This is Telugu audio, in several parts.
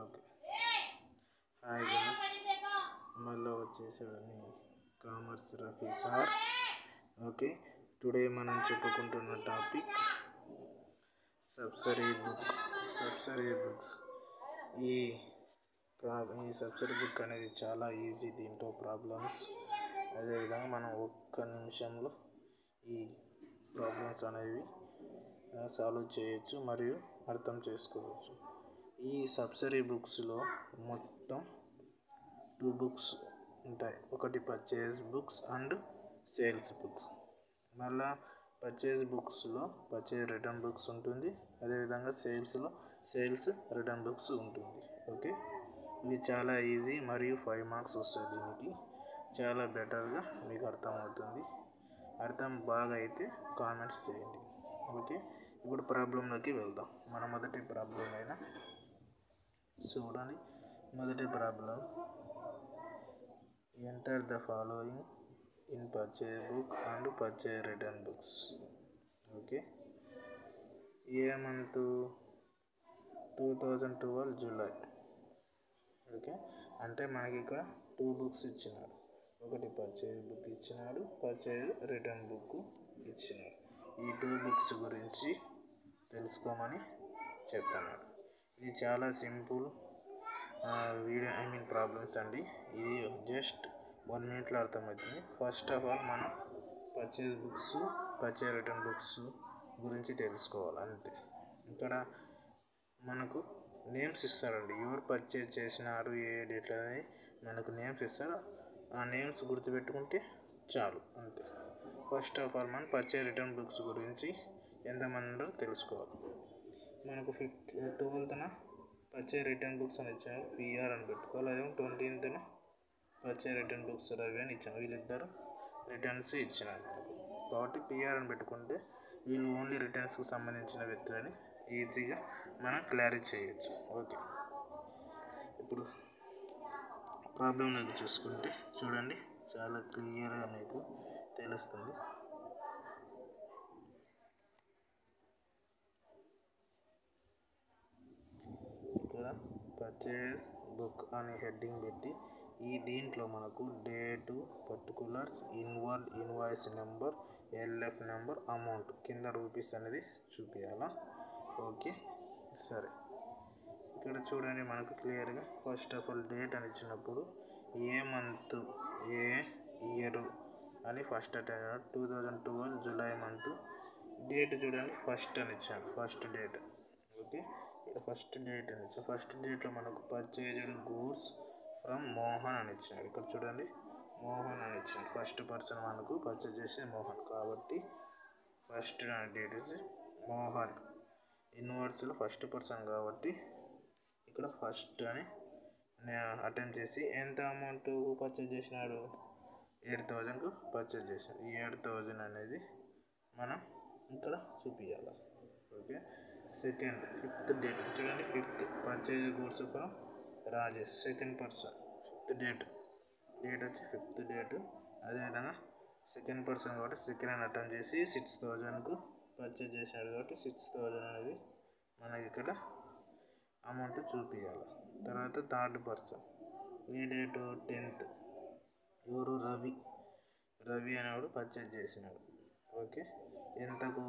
ఓకే. హాయ్ గైస్, మళ్ళీ వచ్చేసాడని commerce Rafi sir. Okay, today మనం చెప్పుకుంటున్న టాపిక్ సబ్సిడీ బుక్స్. ఈ సబ్సిడీ బుక్ అనేది చాలా ఈజీ. దీంట్లో ప్రాబ్లమ్స్ అదేవిధంగా మనం ఒక్క నిమిషంలో ఈ ప్రాబ్లమ్స్ అనేవి సాల్వ్ చేయొచ్చు మరియు అర్థం చేసుకోవచ్చు. ఈ సబ్సిడీ బుక్స్లో మొత్తం 2 బుక్స్ ఉంటాయి. ఒకటి purchase books and sales books. మళ్ళా పర్చేజ్ బుక్స్లో పర్చేజ్ రిటర్న్ బుక్స్ ఉంటుంది. అదేవిధంగా సేల్స్ రిటర్న్ బుక్స్ ఉంటుంది. ఓకే, ఇది చాలా ఈజీ మరియు 5 మార్క్స్ వస్తుంది. దీనికి చాలా బెటర్గా మీకు అర్థమవుతుంది. అర్థం బాగా అయితే కామెంట్స్ చేయండి. ఓకే, ఇప్పుడు ప్రాబ్లంలోకి వెళ్దాం. మన మొదటి ప్రాబ్లం అయినా చూడండి. మొదటి problem, enter the following in purchase book and purchase return books. Okay, A month? 2012 July. Okay, అంటే మనకి ఇక్కడ 2 బుక్స్ ఇచ్చినాడు. ఒకటి పర్చేజ్ బుక్ ఇచ్చినాడు, పర్చేజ్ రిటర్న్ బుక్ ఇచ్చినాడు. ఈ 2 బుక్స్ గురించి తెలుసుకోమని చెప్తున్నాడు. ఇది చాలా సింపుల్ ప్రాబ్లమ్స్ అండి. ఇది జస్ట్ 1 minute అర్థమవుతుంది. ఫస్ట్ ఆఫ్ ఆల్ మనం purchase books, purchase return books గురించి తెలుసుకోవాలి అంతే. ఇక్కడ మనకు నేమ్స్ ఇస్తారండి. ఎవరు పర్చేజ్ చేసినారు, ఏ డేట్ అనేది మనకు నేమ్స్ ఇస్తారు. ఆ నేమ్స్ గుర్తుపెట్టుకుంటే చాలు అంతే. ఫస్ట్ ఆఫ్ ఆల్ మనం పర్చేజ్ రిటర్న్ బుక్స్ గురించి ఎంతమంది ఉన్నారో తెలుసుకోవాలి. మనకు 12th పర్చేజ్ రిటర్న్ బుక్స్ అని ఇచ్చారు, పిఆర్ అని పెట్టుకోవాలి. అదే 20th purchase return books Ravi అని ఇచ్చాను. వీళ్ళిద్దరు రిటర్న్స్ ఇచ్చినారు కాబట్టి పిఆర్ అని పెట్టుకుంటే వీళ్ళు ఓన్లీ రిటర్న్స్కి సంబంధించిన వ్యక్తులని ఈజీగా మనం క్లారిఫై చేయొచ్చు. ఓకే, ఇప్పుడు ప్రాబ్లంలోకి చూసుకుంటే చూడండి, చాలా క్లియర్గా మీకు తెలుస్తుంది. ఇక్కడ పర్చేజ్ బుక్ అనే హెడ్డింగ్ పెట్టి దీంట్లో మనకు date, particulars, invoice number, LF number, amount కింద రూపీస్ అనేది చూపించాలా. ఓకే, సరే. ఇక్కడ చూడండి మనకు క్లియర్గా ఫస్ట్ ఆఫ్ ఆల్ డేట్ అని ఇచ్చినప్పుడు ఏ మంత్, ఏ ఇయర్ అని first attend 2012 July month. Date చూడండి ఫస్ట్ అని ఇచ్చాను, ఫస్ట్ డేట్. ఓకే, ఇక్కడ ఫస్ట్ డేట్ అని ఇచ్చాను. ఫస్ట్ డేట్లో మనకు పర్చేజ్డ్ గూడ్స్ ఫ్రమ్ మోహన్ అని ఇచ్చాడు. ఇక్కడ చూడండి మోహన్ అని ఇచ్చాడు. ఫస్ట్ పర్సన్ మనకు పర్చేజ్ చేసే మోహన్ కాబట్టి ఫస్ట్ డేట్ వచ్చి మోహన్. ఇన్వర్స్లో ఫస్ట్ పర్సన్ కాబట్టి ఇక్కడ ఫస్ట్ అని అటెంప్ట్ చేసి ఎంత అమౌంట్ పర్చేజ్ చేసినాడు, 8,000కు పర్చేజ్ చేసినాడు. ఈ 8,000 అనేది మనం ఇక్కడ చూపించాలి. ఓకే, సెకండ్ 5th డేట్ చూడండి. 5th purchase goods from Rajesh, second person. 5th date వచ్చి 5th డేట్. అదేవిధంగా సెకండ్ పర్సన్ కాబట్టి సెకండ్ అని అటెంప్ట్ చేసి 6,000కు పర్చేజ్ చేశాడు కాబట్టి 6,000 అనేది మనకి ఇక్కడ అమౌంట్ చూపించాలి. తర్వాత థర్డ్ పర్సన్, ఏ డేటు? 10th. ఎవరు? రవి అనేవాడు పర్చేజ్ చేసినాడు. ఓకే, ఎంతకు?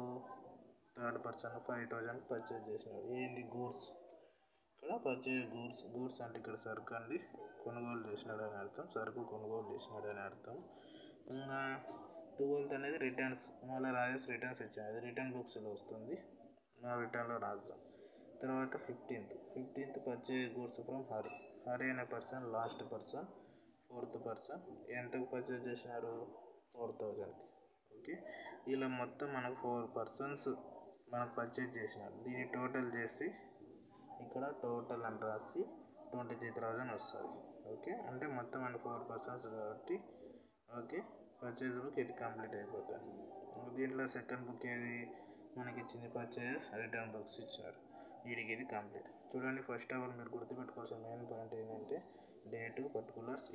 థర్డ్ పర్సన్ 5,000 పర్చేజ్ చేసినాడు. ఏంది? గూడ్స్. ఇక్కడ పర్చేజ్ గూడ్స్ అంటే ఇక్కడ సరుకు అండి, కొనుగోలు చేసినాడు అని అర్థం. సరుకు కొనుగోలు చేసినాడు అని అర్థం. ఇంకా 12th అనేది రిటర్న్స్. మళ్ళీ రాజేష్ రిటర్న్స్ ఇచ్చాడు, అది రిటర్న్ బుక్స్లో వస్తుంది, నా రిటర్న్లో రాద్దాం. తర్వాత 15th purchase goods from Hari అనే person last person, 4th person. ఎంతకు పర్చేజ్ చేసినారు? 4,000కి. ఓకే, ఇలా మొత్తం మనకు 4 పర్సన్స్ మనకు పర్చేజ్ చేసినారు. దీన్ని టోటల్ చేసి ఇక్కడ టోటల్ అని రాసి 23,000 వస్తుంది. ఓకే, అంటే మొత్తం మనకు 4 పర్సన్స్ కాబట్టి ఓకే పర్చేజ్ బుక్ ఇది కంప్లీట్ అయిపోతుంది. దీంట్లో సెకండ్ బుక్ ఏది మనకి ఇచ్చింది? పర్చేజ్ రిటర్న్ బుక్స్ ఇచ్చినారు. వీడికి ఇది కంప్లీట్. చూడండి, ఫస్ట్ ఆఫ్ ఆల్ మీరు గుర్తుపెట్టుకోవాల్సిన మెయిన్ పాయింట్ ఏంటంటే date, particulars,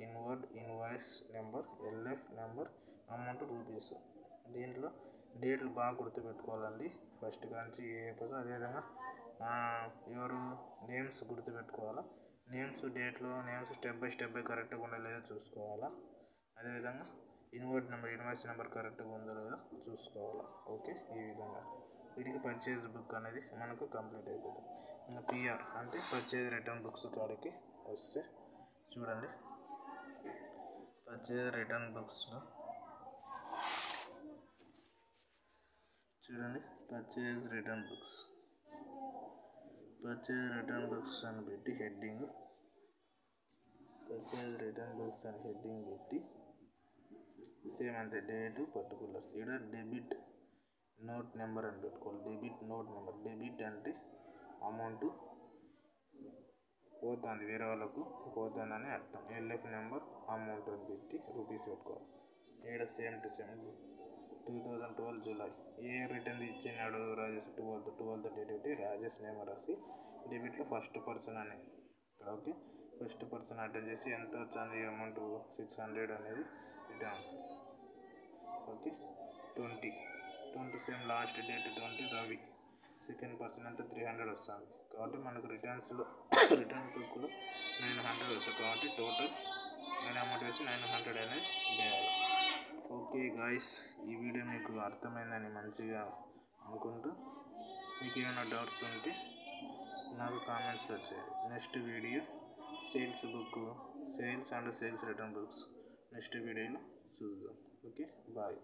invoice number, LF number, amount rupees. దీంట్లో డేట్లు బాగా గుర్తుపెట్టుకోవాలండి ఫస్ట్ కాంచి ఏ పర్సన్. అదేవిధంగా ఎవరు నేమ్స్ గుర్తుపెట్టుకోవాలా. నేమ్స్ డేట్లో నేమ్స్ స్టెప్ బై కరెక్ట్గా ఉందో లేదో చూసుకోవాలా. అదేవిధంగా ఇన్వాయిస్ నెంబర్ కరెక్ట్గా ఉందో లేదో చూసుకోవాలా. ఓకే, ఈ విధంగా వీటికి పర్చేజ్ బుక్ అనేది మనకు కంప్లీట్ అయిపోతుంది. ఇంకా పిఆర్ అంటే పర్చేజ్ రిటర్న్ బుక్స్ కాడికి వస్తే చూడండి, పర్చేజ్ రిటర్న్ బుక్స్లో చూడండి, పర్చేజ్ రిటర్న్ బుక్స్ అని పెట్టి హెడ్డింగ్ పెట్టి సేమ్ అంతే డేటు పర్టికులర్స్. ఇక్కడ డెబిట్ నోట్ నెంబర్ అని పెట్టుకోవాలి. డెబిట్ అంటే అమౌంట్ పోతుంది, వేరే వాళ్ళకు పోతుందని అర్థం. ఎల్ఎఫ్ నెంబర్ అమౌంట్ అని పెట్టి రూపీస్ పెట్టుకోవాలి. ఇక్కడ సేమ్ టు సేమ్ 2012 జూలై ఏ రిటర్న్ ఇచ్చినాడు Rajesh 12th date Rajesh name రాసి డెబిట్లో ఫస్ట్ పర్సన్ అని. ఓకే, ఫస్ట్ పర్సన్ అటెండ్ చేసి ఎంత వచ్చింది అమౌంట్ 600 అనేది రిటర్న్ వస్తుంది. Okay, 20 same last date 20 Ravi second person అంతా 300 వస్తుంది. కాబట్టి మనకు రిటర్న్ బుక్లో 900 వస్తుంది. కాబట్టి టోటల్ నేను అమౌంట్ వేసి 900 అనేది వేయాలి. ఓకే గాయస్, ఈ వీడియో మీకు అర్థమైందని మంచిగా అనుకుంటూ మీకు ఏమైనా డౌట్స్ ఉంటే నాకు కామెంట్స్లో చేయండి. Next video sales and sales return books next వీడియోలో చూద్దాం. Okay, bye.